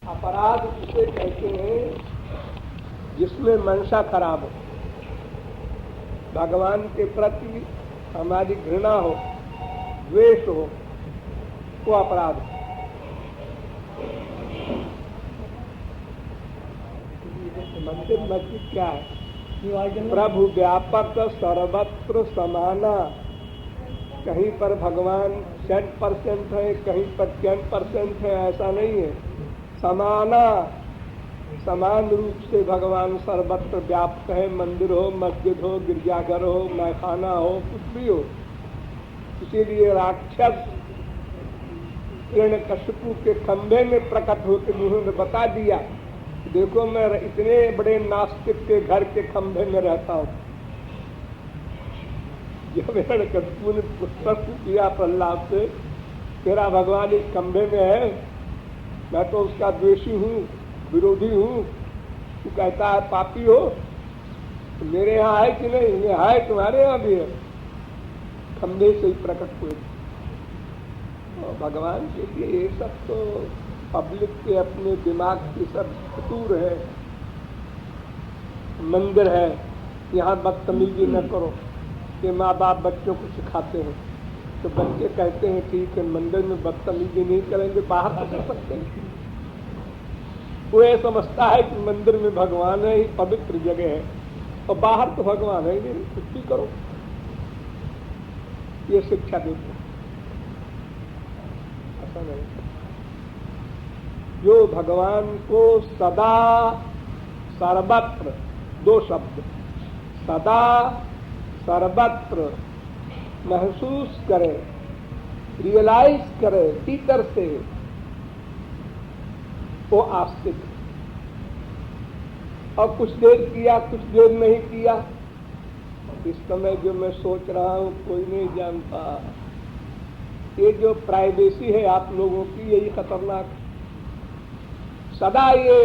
अपराध उसे कहते हैं जिसमें मंशा खराब हो, भगवान के प्रति हमारी घृणा हो, द्वेष हो, वो अपराध है। मंदिर मस्जिद क्या है? प्रभु व्यापक सर्वत्र समाना। कहीं पर भगवान 100% है, कहीं पर 10% है, ऐसा नहीं है। समाना, समान रूप से भगवान सर्वत्र व्याप्त है। मंदिर हो, मस्जिद हो, गिरजाघर हो, मैखाना हो, कुछ भी हो। इसीलिए राक्षस हिरण्यकशिपु के खंभे में प्रकट होकर उन्होंने बता दिया, देखो मैं इतने बड़े नास्तिक के घर के खंभे में रहता हूँ। जब हिरण्यकशिपु ने प्रश्न किया प्रहलाद से, तेरा भगवान इस खंभे में है, मैं तो उसका द्वेषी हूँ, विरोधी हूँ, तू कहता है पापी हो, तो मेरे यहाँ है कि नहीं? ये है, तुम्हारे यहाँ भी है। खंभे से ही प्रकट हुए। भगवान के लिए ये सब तो पब्लिक के अपने दिमाग की सब फितूर है। मंदिर है, यहाँ बदतमीजी न करो, ये माँ बाप बच्चों को सिखाते हैं, तो बच्चे कहते हैं ठीक है, मंदिर में बदतमीजी नहीं करेंगे, बाहर तो कर सकते हैं। वो ये समझता है कि मंदिर में भगवान है, ही पवित्र जगह है, और बाहर तो भगवान है ही नहीं, कुछ भी करो। ये शिक्षा देते हैं। ऐसा नहीं, जो भगवान को सदा सर्वत्र, दो शब्द, सदा सर्वत्र महसूस करे, रियलाइज करे भीतर से, वो आस्तिक। और कुछ देर किया, कुछ देर नहीं किया, इस समय जो मैं सोच रहा हूँ कोई नहीं जानता। ये जो प्राइवेसी है आप लोगों की, यही खतरनाक है। सदा ये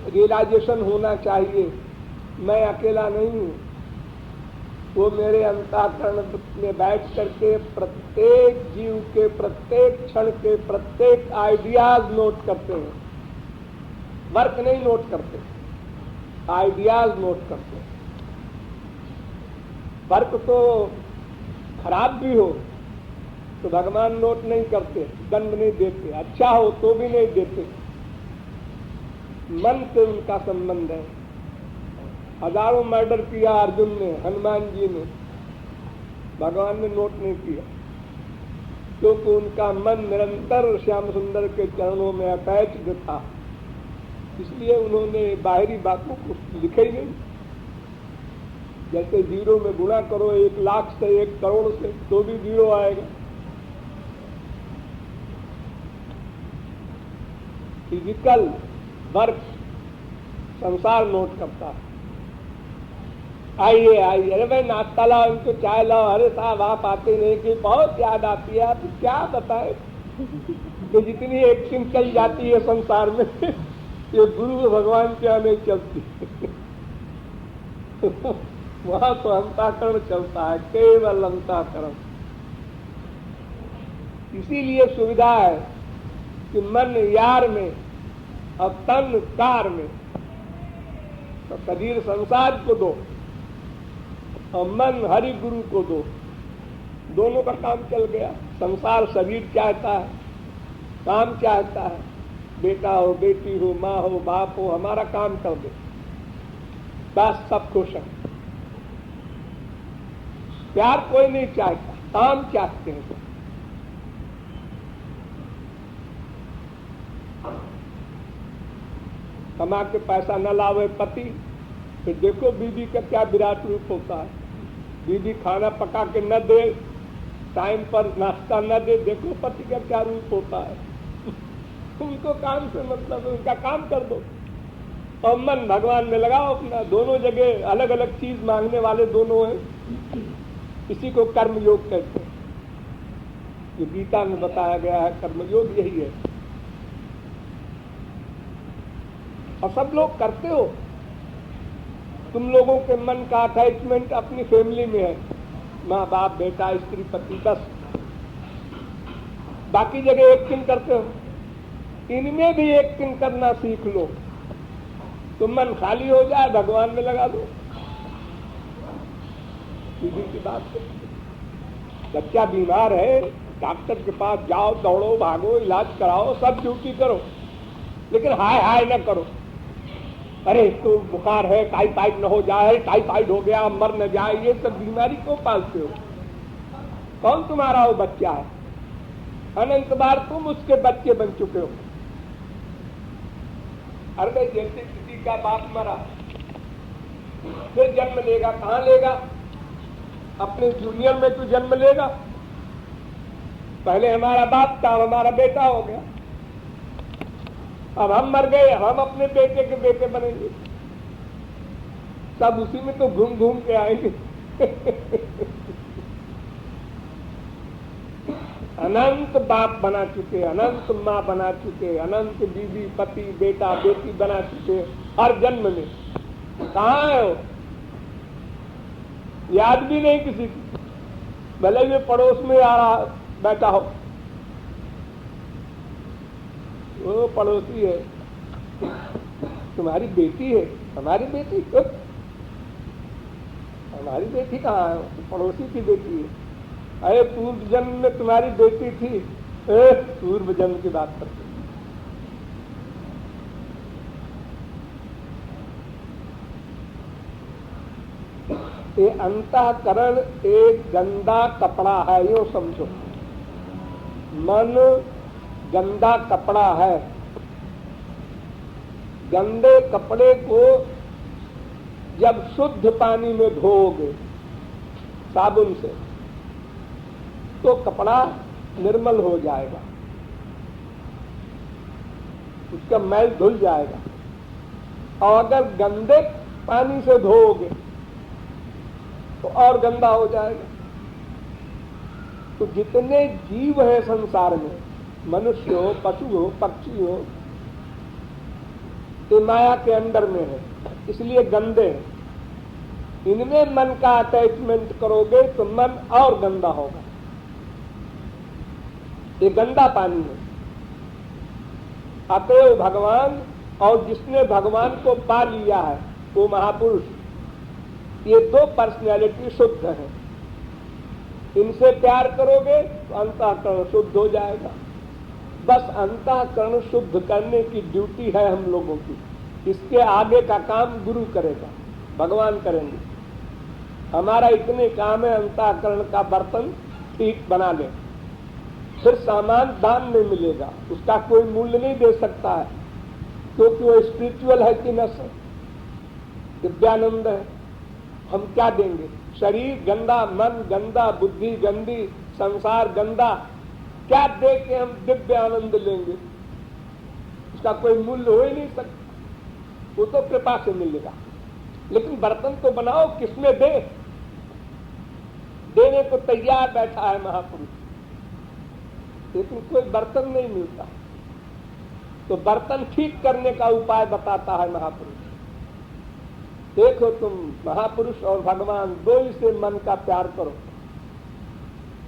रियलाइजेशन होना चाहिए, मैं अकेला नहीं हूँ। वो मेरे अंतःकरण में बैठ करके प्रत्येक जीव के प्रत्येक क्षण के प्रत्येक आइडियाज नोट करते हैं। वर्क नहीं नोट करते, आइडियाज नोट करते हैं। वर्क तो खराब भी हो तो भगवान नोट नहीं करते, दंड नहीं देते, अच्छा हो तो भी नहीं देते। मन से उनका संबंध है। हजारों मर्डर किया अर्जुन ने, हनुमान जी ने, भगवान ने नोट नहीं किया, क्योंकि उनका मन निरंतर श्याम सुंदर के चरणों में अटैच्ड था। इसलिए उन्होंने बाहरी बातों को लिखे ही नहीं। जैसे जीरो में गुणा करो 1 लाख से 1 करोड़ से, तो भी जीरो आएगा। फिजिकल वर्क संसार नोट करता है। आइए आइए, अरे भाई नाश्ता लाओ, इनको चाय लाओ, अरे साहब आप आते नहीं कि बहुत याद आती है। आप क्या बताए कि जितनी एक्टिंग चल जाती है संसार में, ये गुरु भगवान क्या नहीं चलती। वहां तो अंतःकरण चलता है, केवल अंतःकरण। इसीलिए सुविधा है कि मन यार में और तन कार में। तो शरीर संसार को दो और मन हरि गुरु को दो, दोनों का काम चल गया। संसार शरीर चाहता है, काम चाहता है, बेटा हो, बेटी हो, माँ हो, बाप हो, हमारा काम कर दे, बस सब खुश है। प्यार कोई नहीं चाहता, काम चाहते हैं। कमा के पैसा न लावे पति, फिर देखो बीवी का क्या विराट रूप होता है। बीवी खाना पका के न दे, टाइम पर नाश्ता न दे, देखो पति का क्या रूप होता है। उनको काम से मतलब, उनका काम कर दो और मन भगवान में लगाओ अपना। दोनों जगह अलग अलग चीज मांगने वाले दोनों हैं। इसी को कर्मयोग कहते हैं, जो गीता में बताया गया है। कर्मयोग यही है, और सब लोग करते हो। तुम लोगों के मन का अटैचमेंट अपनी फैमिली में है, माँ बाप, बेटा, स्त्री, पति, बस। बाकी जगह एक्टिंग करते हो। इनमें भी एक दिन करना सीख लो तो मन खाली हो जाए, भगवान में लगा दो। सीधी सी बात है। बच्चा बीमार है, डॉक्टर के पास जाओ, दौड़ो, भागो, इलाज कराओ, सब ड्यूटी करो, लेकिन हाय हाय न करो। अरे तो बुखार है, टाइफाइड न हो जाए, टाइफाइड हो गया मर न जाए, ये सब बीमारी क्यों पालते हो? कौन तुम्हारा वो बच्चा है? अनंत बार तुम उसके बच्चे बन चुके हो। अरे जैसे किसी का बाप मरा, फिर जन्म लेगा, कहां लेगा? अपने जूनियर में तो जन्म लेगा। पहले हमारा बाप था, हमारा बेटा हो गया, अब हम मर गए, हम अपने बेटे के बेटे बनेंगे, सब उसी में तो घूम घूम के आएंगे। अनंत बाप बना चुके, अनंत माँ बना चुके, अनंत बीवी पति बेटा बेटी बना चुके हर जन्म में। कहाँ है वो? याद भी नहीं किसी की, भले भी पड़ोस में आ रहा बैठा हो, वो पड़ोसी है, तुम्हारी बेटी है, हमारी बेटी क्यों? हमारी बेटी कहाँ है? पड़ोसी की बेटी है। अरे पूर्व जन्म में तुम्हारी बेटी थी, पूर्व जन्म की बात करते। ये अंतःकरण एक गंदा कपड़ा है, यूं समझो। मन गंदा कपड़ा है। गंदे कपड़े को जब शुद्ध पानी में धोओगे साबुन से, तो कपड़ा निर्मल हो जाएगा, उसका मैल धुल जाएगा। और अगर गंदे पानी से धोओगे तो और गंदा हो जाएगा। तो जितने जीव है संसार में, मनुष्य हो, पशु हो, पक्षी हो, ये माया के अंदर में है, इसलिए गंदे हैं। इनमें मन का अटैचमेंट करोगे तो मन और गंदा होगा। ये गंदा पानी है। अतएव भगवान और जिसने भगवान को पा लिया है वो महापुरुष, ये दो पर्सनैलिटी शुद्ध है। इनसे प्यार करोगे तो अंतःकरण शुद्ध हो जाएगा। बस अंतःकरण शुद्ध करने की ड्यूटी है हम लोगों की। इसके आगे का काम गुरु करेगा, भगवान करेंगे। हमारा इतने काम है अंतःकरण का बर्तन ठीक बना ले, फिर सामान दान में मिलेगा, उसका कोई मूल्य नहीं दे सकता है, क्योंकि वो स्पिरिचुअल है कि न दिव्यानंद है। हम क्या देंगे? शरीर गंदा, मन गंदा, बुद्धि गंदी, संसार गंदा, क्या दे के हम दिव्य आनंद लेंगे? उसका कोई मूल्य हो ही नहीं सकता, वो तो कृपा से मिलेगा। लेकिन बर्तन तो बनाओ, किसमें दे? देने को तैयार बैठा है महापुरुष, लेकिन कोई बर्तन नहीं मिलता। तो बर्तन ठीक करने का उपाय बताता है महापुरुष। देखो तुम, महापुरुष और भगवान दो ही से मन का प्यार करो,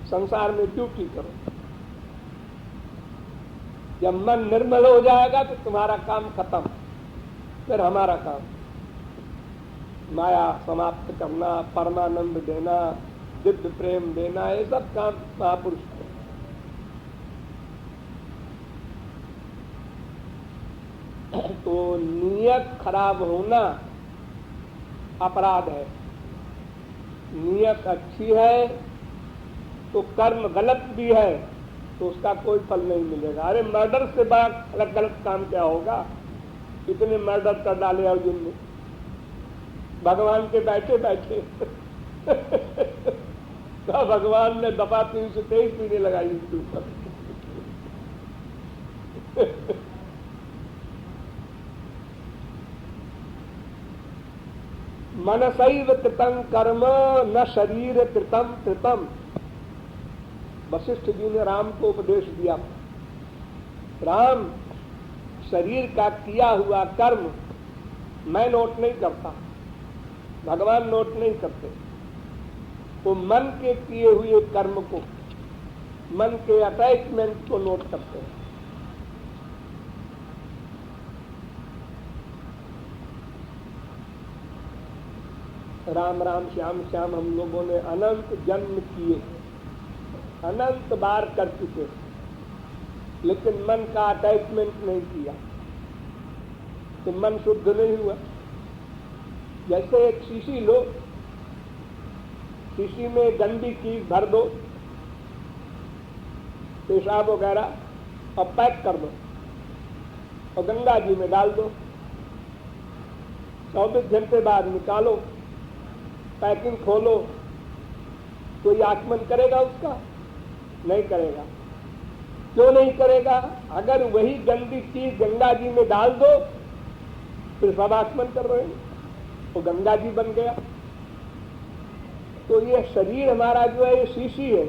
संसार में ड्यूटी करो। जब मन निर्मल हो जाएगा तो तुम्हारा काम खत्म, फिर हमारा काम माया समाप्त करना, परमानंद देना, दिव्य प्रेम देना, ये सब काम महापुरुष को। तो नियत खराब होना अपराध है। नियत अच्छी है तो कर्म गलत भी है तो उसका कोई फल नहीं मिलेगा। अरे मर्डर से बड़ा गलत काम क्या होगा? इतने मर्डर कर डाले अर्जुन ने भगवान के बैठे बैठे। तो भगवान ने दफा 323 पीने लगाई उसके ऊपर। मनसैव कृतं कर्म न शरीर कृतं कृतं। वशिष्ठ जी ने राम को उपदेश दिया, राम शरीर का किया हुआ कर्म मैं नोट नहीं करता, भगवान नोट नहीं करते। वो मन के किए हुए कर्म को, मन के अटैचमेंट को नोट करते हैं। राम राम श्याम श्याम हम लोगों ने अनंत जन्म किए, अनंत बार कर चुके, लेकिन मन का अटैचमेंट नहीं किया तो मन शुद्ध नहीं हुआ। जैसे एक शीशी लो, शीशी में गंदी चीज भर दो, पेशाब वगैरह, और पैक कर दो और गंगा जी में डाल दो। 24 घंटे बाद निकालो, पैकिंग खोलो, कोई आचमन करेगा उसका? नहीं करेगा। क्यों नहीं करेगा? अगर वही गंदी चीज गंगा जी में डाल दो फिर सब आचमन कर रहे हैं, वो गंगा जी बन गया। तो ये शरीर हमारा जो है ये शीशी है,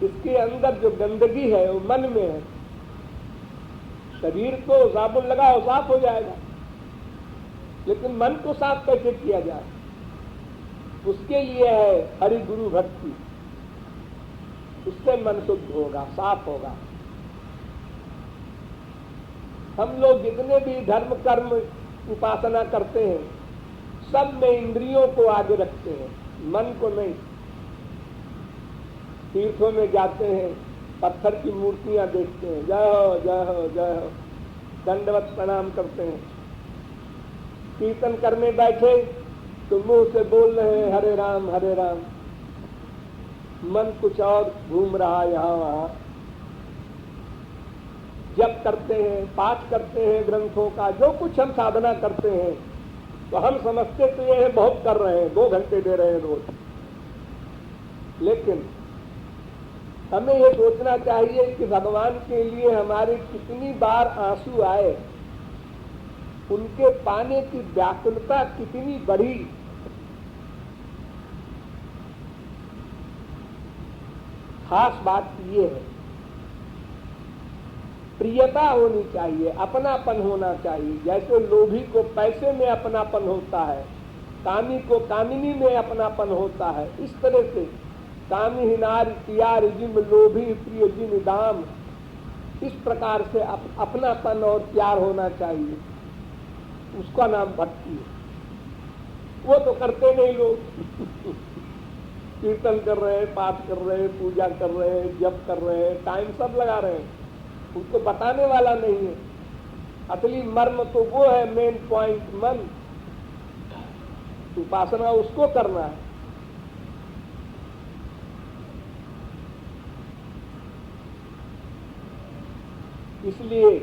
इसके अंदर जो गंदगी है वो मन में है। शरीर को साबुन लगाओ साफ हो जाएगा, लेकिन मन को साफ कैसे किया जाए? उसके लिए है हरि गुरु भक्ति, उससे मन शुद्ध होगा, साफ होगा। हम लोग जितने भी धर्म कर्म उपासना करते हैं सब में इंद्रियों को आगे रखते हैं, मन को नहीं। तीर्थों में जाते हैं, पत्थर की मूर्तियां देखते हैं, जय हो जय हो जय हो, दंडवत प्रणाम करते हैं। कीर्तन करने बैठे तो मुंह से बोल रहे हैं हरे राम हरे राम, मन कुछ और घूम रहा यहाँ वहाँ। जप करते हैं, पाठ करते हैं ग्रंथों का, जो कुछ हम साधना करते हैं तो हम समझते तो ये है बहुत कर रहे हैं, 2 घंटे दे रहे हैं रोज। लेकिन हमें ये सोचना चाहिए कि भगवान के लिए हमारे कितनी बार आंसू आए, उनके पाने की व्याकुलता कितनी बढ़ी। खास बात ये है, प्रियता होनी चाहिए, अपनापन होना चाहिए। जैसे लोभी को पैसे में अपनापन होता है, कामी को कामिनी में अपनापन होता है, इस तरह से कामी नार तियार जिम लोभी प्रिय जिम दाम, इस प्रकार से अपनापन और प्यार होना चाहिए। उसका नाम भक्ति है। वो तो करते नहीं लोग कीर्तन कर रहे हैं, पाठ कर रहे हैं, पूजा कर रहे हैं, जप कर रहे हैं, टाइम सब लगा रहे हैं, उसको बताने वाला नहीं है। असली मर्म तो वो है, मेन पॉइंट मन, उपासना उसको करना है। इसलिए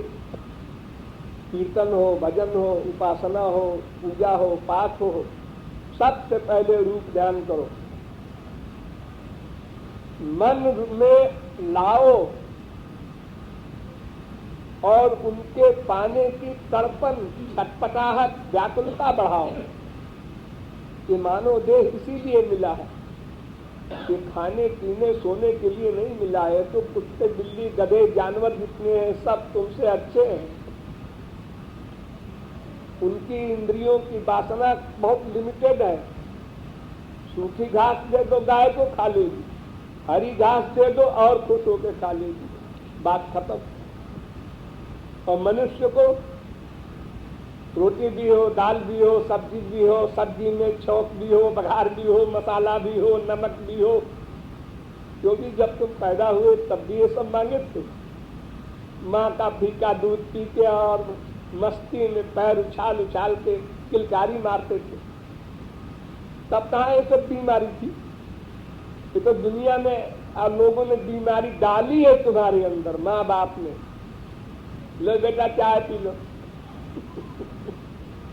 कीर्तन हो, भजन हो, उपासना हो, पूजा हो, पाठ हो, सबसे पहले रूप ध्यान करो, मन में लाओ और उनके पाने की तड़पन, छटपटाहट, व्याकुलता बढ़ाओ। ये मानव देह इसीलिए मिला है, ये खाने पीने सोने के लिए नहीं मिला है। तो कुत्ते बिल्ली गधे जानवर जितने हैं सब तुमसे अच्छे हैं। उनकी इंद्रियों की वासना बहुत लिमिटेड है। सूखी घास दे दो गाय को खा लेगी, हरी घास दे दो और खुश होकर खा लेगी, बात खत्म। और मनुष्य को रोटी भी हो, दाल भी हो, सब्जी भी हो, सब्जी में छौंक भी हो, बघार भी हो, मसाला भी हो, नमक भी हो, क्योंकि जब तुम पैदा हुए तब भी ये सब मांगे थे। माँ का फीका दूध पी के और मस्ती में पैर उछाल उछाल के किलकारी मारते थे, तब कहाँ ये सब बीमारी थी? ये तो दुनिया में आप लोगों ने बीमारी डाली है तुम्हारे अंदर, माँ बाप ने। लो बेटा चाय पी लो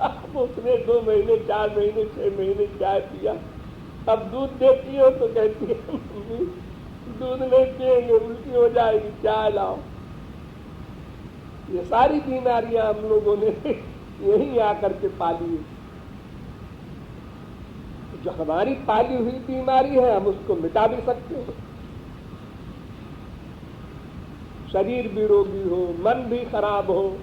अब उसने 2 महीने 4 महीने 6 महीने चाय पिया, अब दूध देती हो तो कहती है मम्मी दूध नहीं पिएंगे, उल्टी हो जाएगी, चाय लाओ। ये सारी बीमारियां हम लोगों ने यही आकर के पाली है। जो हमारी पाली हुई बीमारी है हम उसको मिटा भी सकते हैं। शरीर भी रोगी हो, मन भी खराब हो,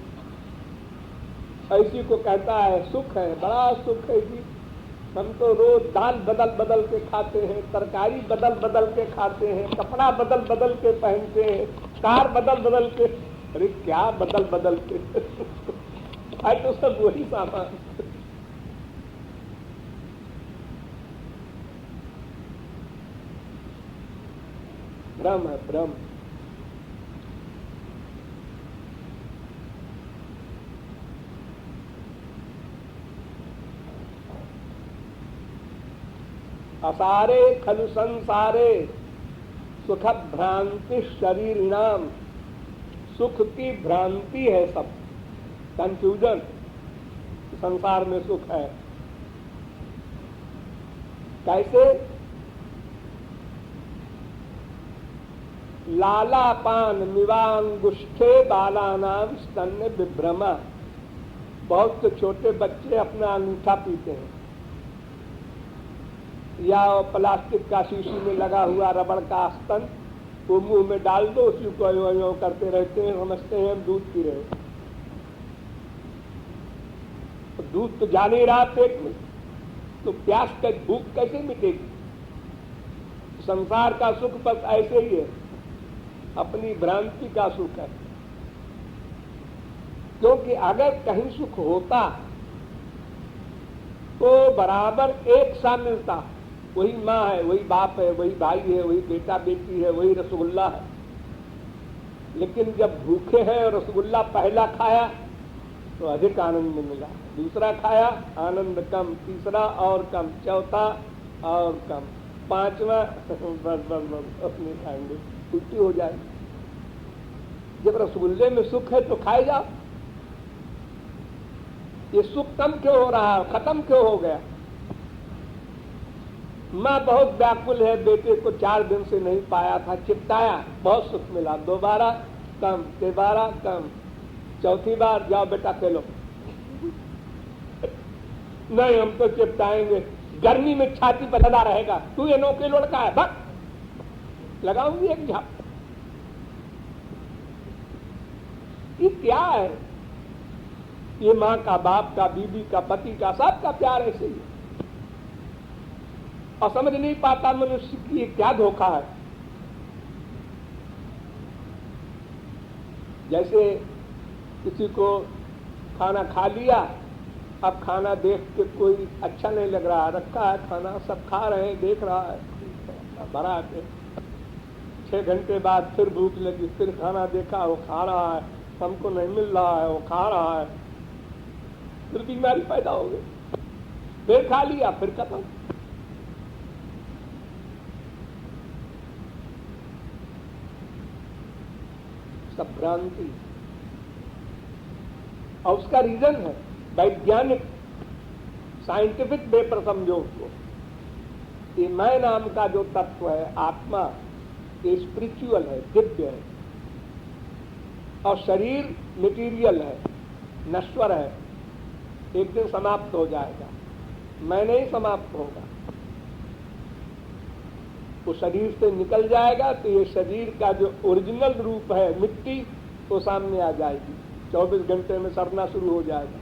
ऐसी को कहता है सुख है, बड़ा सुख है जी। हम तो रोज दाल बदल बदल के खाते हैं, तरकारी बदल बदल के खाते हैं, कपड़ा बदल बदल के पहनते हैं, कार बदल बदल के, अरे क्या बदल बदल के है तो सब वही सामान। भ्रम है, भ्रम। असारे खलु संसारे सुख भ्रांति शरीरिणाम। सुख की भ्रांति है सब, कंफ्यूजन। संसार में सुख है। कैसे? लालापान मिवांगुष्ठे बालानाम स्तन्य विभ्रमा। बहुत से छोटे बच्चे अपना अंगूठा पीते हैं, या प्लास्टिक का शीशी में लगा हुआ रबड़ का स्तन वो मुंह में डाल दो, उसी को यो करते रहते हैं, समझते हैं हम दूध पी रहे हैं। तो दूध तो जा नहीं रहा पेट में, तो प्यास का भूख कैसे मिटेगी? संसार का सुख बस ऐसे ही है, अपनी भ्रांति का सुख है। क्योंकि अगर कहीं सुख होता तो बराबर एक सा मिलता। वही माँ है, वही बाप है, वही भाई है, वही बेटा बेटी है, वही रसगुल्ला है। लेकिन जब भूखे हैं और रसगुल्ला पहला खाया तो अधिक आनंद मिला, दूसरा खाया आनंद कम, तीसरा और कम, चौथा और कम, पांचवा बस अपने खाएंगे, उल्टी हो जाए। जब रसगुल्ले में सुख है तो खाए जाओ। ये सुख कम क्यों हो रहा है, खत्म क्यों हो गया? माँ बहुत व्याकुल है, बेटे को 4 दिन से नहीं पाया था, चिपटाया, बहुत सुख मिला, दोबारा कम, तिबारा कम, चौथी बार जाओ बेटा खेलो। नहीं हम तो चिपटाएंगे, गर्मी में छाती पर लगा रहेगा, तू ये नौके लड़का है, भग, लगाऊंगी एक झाप। ये क्या है? ये माँ का, बाप का, बीबी का, पति का, सबका प्यार ऐसे ही। और समझ नहीं पाता मनुष्य की ये क्या धोखा है। जैसे किसी को खाना खा लिया, अब खाना देख के कोई अच्छा नहीं लग रहा, रखा है खाना, सब खा रहे हैं, देख रहा है, भरा के 6 घंटे बाद फिर भूख लगी, फिर खाना देखा, वो खा रहा है, हमको नहीं मिल रहा है, वो खा रहा है, फिर बीमारी पैदा हो गई, फिर खा लिया, फिर खत्म। सब भ्रांति। और उसका रीजन है वैज्ञानिक, साइंटिफिक वे पर समझो उसको। ये मैं नाम का जो तत्व है, आत्मा, ये स्पिरिचुअल है, दिव्य है, और शरीर मटेरियल है, नश्वर है, एक दिन समाप्त हो जाएगा। मैं नहीं समाप्त होगा, वो शरीर से निकल जाएगा तो ये शरीर का जो ओरिजिनल रूप है, मिट्टी, वो सामने आ जाएगी, 24 घंटे में सड़ना शुरू हो जाएगा।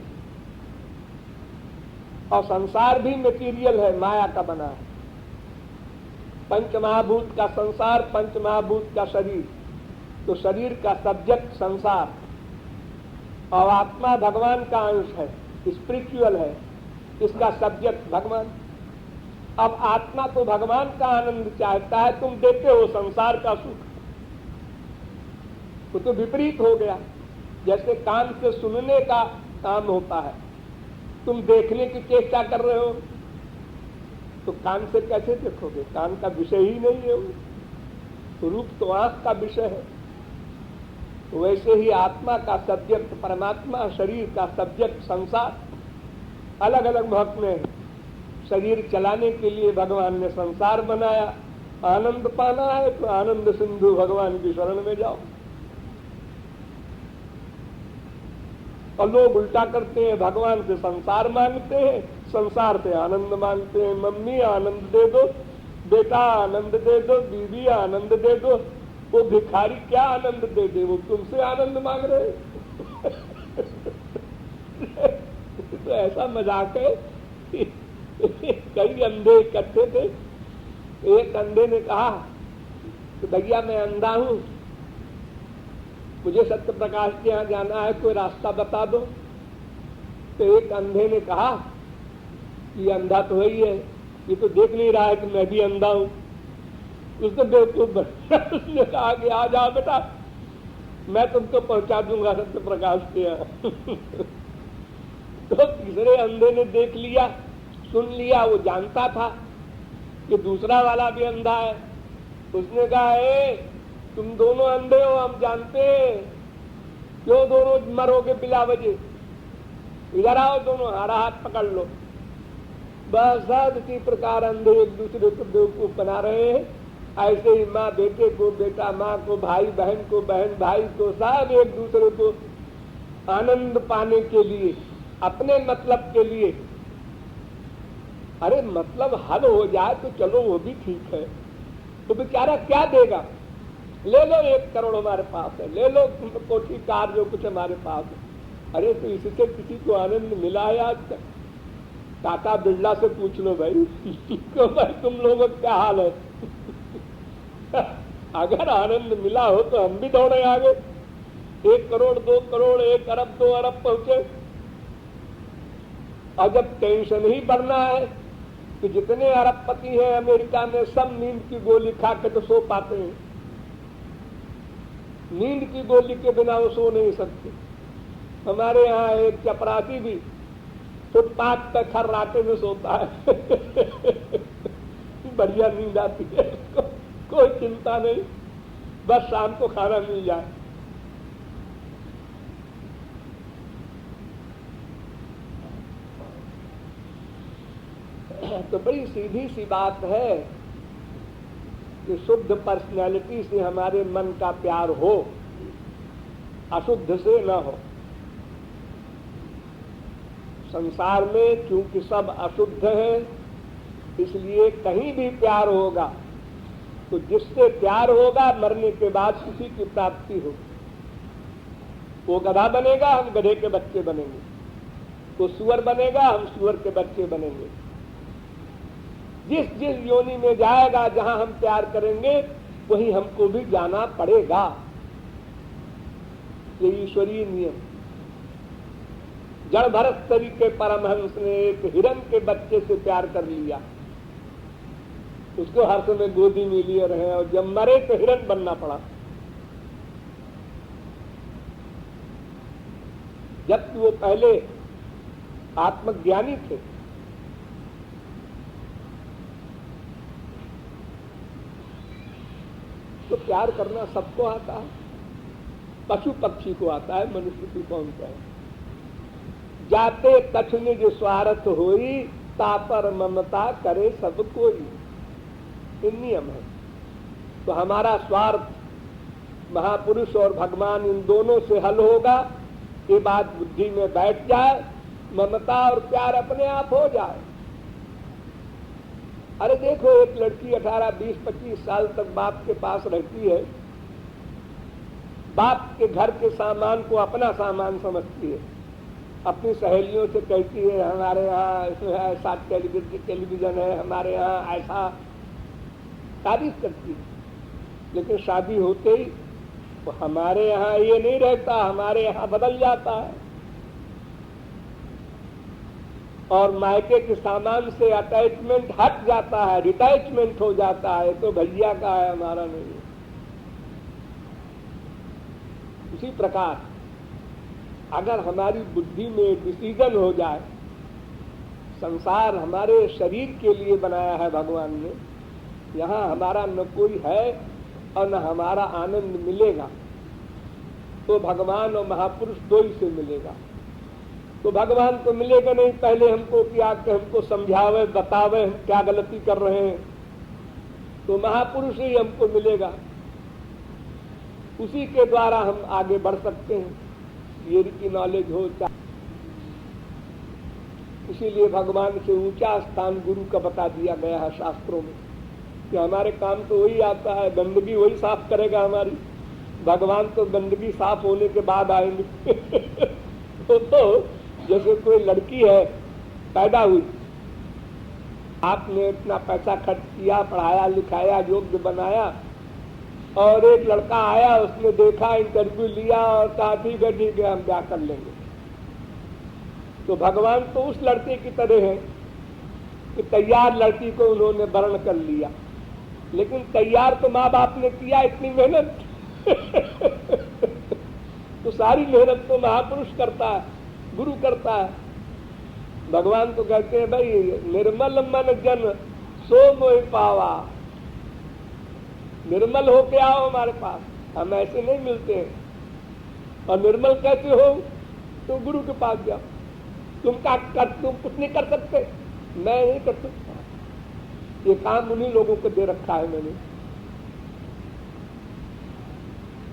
और संसार भी मटेरियल है, माया का बना है। पंचमहाभूत का संसार, पंचमहाभूत का शरीर, तो शरीर का सब्जेक्ट संसार, और आत्मा भगवान का अंश है, स्पिरिचुअल है, इसका सब्जेक्ट भगवान। अब आत्मा तो भगवान का आनंद चाहता है, तुम देते हो संसार का सुख, तो विपरीत हो गया। जैसे कान से सुनने का काम होता है, तुम देखने की चेष्टा कर रहे हो, तो कान से कैसे देखोगे? कान का विषय ही नहीं है वो, रूप तो आंख का विषय है। वैसे ही आत्मा का सब्जेक्ट परमात्मा, शरीर का सब्जेक्ट संसार। अलग अलग महत्व में शरीर चलाने के लिए भगवान ने संसार बनाया। आनंद पाना है तो आनंद सिंधु भगवान की शरण में जाओ। और लोग उल्टा करते हैं, भगवान से संसार मांगते हैं, संसार से आनंद मांगते हैं। मम्मी आनंद दे दो, बेटा आनंद दे दो, बीवी आनंद दे दो। वो भिखारी क्या आनंद दे दे, वो तुमसे आनंद मांग रहे। तो ऐसा मजाक है। कई अंधे इकट्ठे थे, एक अंधे ने कहा कि भैया मैं अंधा हूं, मुझे सत्य प्रकाश के यहाँ जाना है, कोई रास्ता बता दो। तो एक अंधे ने कहा कि अंधा तो वही है, ये तो देख नहीं रहा है कि मैं भी अंधा हूं। उसने बेवकूफ बना। उसने कहा कि आ जाओ बेटा, मैं तुमको पहुंचा दूंगा सत्य प्रकाश के यहाँ। तो तीसरे अंधे ने देख लिया, सुन लिया, वो जानता था कि दूसरा वाला भी अंधा है। उसने कहा, तुम दोनों अंधे हो, हम जानते हैं, क्यों दोनों मरोगे बिला वजह, इधर आओ दोनों, हरा हाथ पकड़ लो। बस इसी प्रकार अंधे एक दूसरे को बेवकूफ बना रहे हैं। ऐसे ही माँ बेटे को, बेटा माँ को, भाई बहन को, बहन भाई को, सब एक दूसरे को आनंद पाने के लिए, अपने मतलब के लिए, अरे मतलब हल हो जाए तो चलो वो भी ठीक है। तो बेचारा क्या देगा, ले लो 1 करोड़ हमारे पास है, ले लो कोठी कार जो कुछ हमारे पास है। अरे तो इससे किसी को आनंद मिला है आज तक? टाटा बिरला से पूछ लो भाई, तो भाई तुम लोगों का क्या हाल है? अगर आनंद मिला हो तो हम भी दौड़े आगे, 1 करोड़ 2 करोड़ 1 अरब 2 अरब पहुंचे। और जब टेंशन ही बढ़ना है तो जितने अरबपति हैं अमेरिका में, सब नींद की गोली खा के तो सो पाते हैं। नींद की गोली के बिना वो सो नहीं सकते। हमारे यहाँ एक चपरासी भी फुटपाथ पर खर्राटे में सोता है। बढ़िया नींद आती है उसको, कोई चिंता नहीं, बस शाम को खाना मिल जाए। तो बड़ी सीधी सी बात है कि शुद्ध पर्सनैलिटी से हमारे मन का प्यार हो, अशुद्ध से न हो। संसार में चूंकि सब अशुद्ध है, इसलिए कहीं भी प्यार होगा तो जिससे प्यार होगा मरने के बाद उसी की प्राप्ति होगी। वो गधा बनेगा, हम गधे के बच्चे बनेंगे। वो सुअर बनेगा, हम सुअर के बच्चे बनेंगे। जिस जिस योनि में जाएगा, जहां हम प्यार करेंगे, वहीं हमको भी जाना पड़ेगा। ये ईश्वरीय नियम। जड़ भरत तरीके परमहंस ने एक हिरन के बच्चे से प्यार कर लिया, उसको हर समय गोदी में लिए रहे, और जब मरे तो हिरन बनना पड़ा। जबकि वो पहले आत्मज्ञानी थे। तो प्यार करना सबको आता है, पशु पक्षी को आता है, मनुष्य को कौन कहे। जाते कछ निज स्वार्थ होई, तापर ममता करे सब कोई। ये नियम है। तो हमारा स्वार्थ महापुरुष और भगवान इन दोनों से हल होगा। ये बात बुद्धि में बैठ जाए, ममता और प्यार अपने आप हो जाए। अरे देखो, एक लड़की 18, 20, 25 साल तक बाप के पास रहती है, बाप के घर के सामान को अपना सामान समझती है, अपनी सहेलियों से कहती है हमारे यहाँ इसमें ऐसा टेलीविजन है, हमारे यहाँ ऐसा, तारीफ करती है। लेकिन शादी होते ही तो हमारे यहाँ ये नहीं रहता, हमारे यहाँ बदल जाता है। और मायके के सामान से अटैचमेंट हट जाता है, डिटैचमेंट हो जाता है। तो भैया का है, हमारा नहीं है। उसी प्रकार अगर हमारी बुद्धि में डिसीजन हो जाए, संसार हमारे शरीर के लिए बनाया है भगवान ने, यहाँ हमारा न कोई है और न हमारा आनंद मिलेगा, तो भगवान और महापुरुष दो ही से मिलेगा। तो भगवान तो मिलेगा नहीं, पहले हमको क्या कि हमको समझावे, बतावे हम क्या गलती कर रहे हैं। तो महापुरुष ही हमको मिलेगा, उसी के द्वारा हम आगे बढ़ सकते हैं, थियरी की नॉलेज हो। इसीलिए भगवान से ऊंचा स्थान गुरु का बता दिया गया है शास्त्रों में कि हमारे काम तो वही आता है, गंदगी वही साफ करेगा हमारी। भगवान तो गंदगी साफ होने के बाद आएंगे। तो जैसे कोई लड़की है, पैदा हुई, आपने इतना पैसा खर्च किया, पढ़ाया लिखाया, योग्य बनाया, और एक लड़का आया, उसने देखा, इंटरव्यू लिया और कहा ठीक है हम क्या कर लेंगे। तो भगवान तो उस लड़के की तरह है कि तैयार लड़की को उन्होंने वर्ण कर लिया, लेकिन तैयार तो माँ बाप ने किया इतनी मेहनत। तो सारी मेहनत तो महापुरुष करता है, गुरु करता है। भगवान तो कहते हैं भाई निर्मल मन जन सो मोहि पावा, निर्मल होके आओ हमारे पास, हम ऐसे नहीं मिलते हैं। और निर्मल कैसे हो? तो गुरु के पास जाओ। तुम कुछ नहीं कर सकते, मैं नहीं कर सकता। ये काम उन्हीं लोगों को दे रखा है मैंने।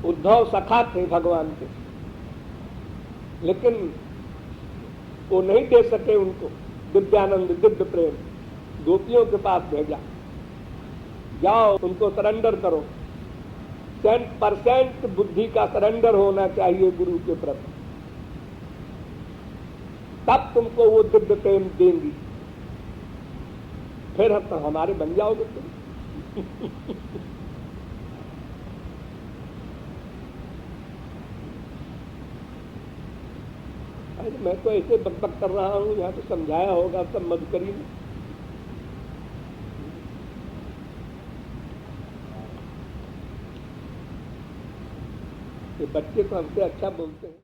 उद्धव सखा थे भगवान के, लेकिन वो नहीं दे सके उनको दिव्यानंद दिव्य प्रेम। गोपियों के पास भेजा, जाओ उनको सरेंडर करो। 100% बुद्धि का सरेंडर होना चाहिए गुरु के प्रति, तब तुमको वो दिव्य प्रेम देंगी, फिर हम तो हमारे बन जाओगे तुम। अरे मैं तो ऐसे बकबक कर रहा हूं, यहाँ तो समझाया होगा सब मधुकरी में। ये बच्चे तो हमसे अच्छा बोलते हैं।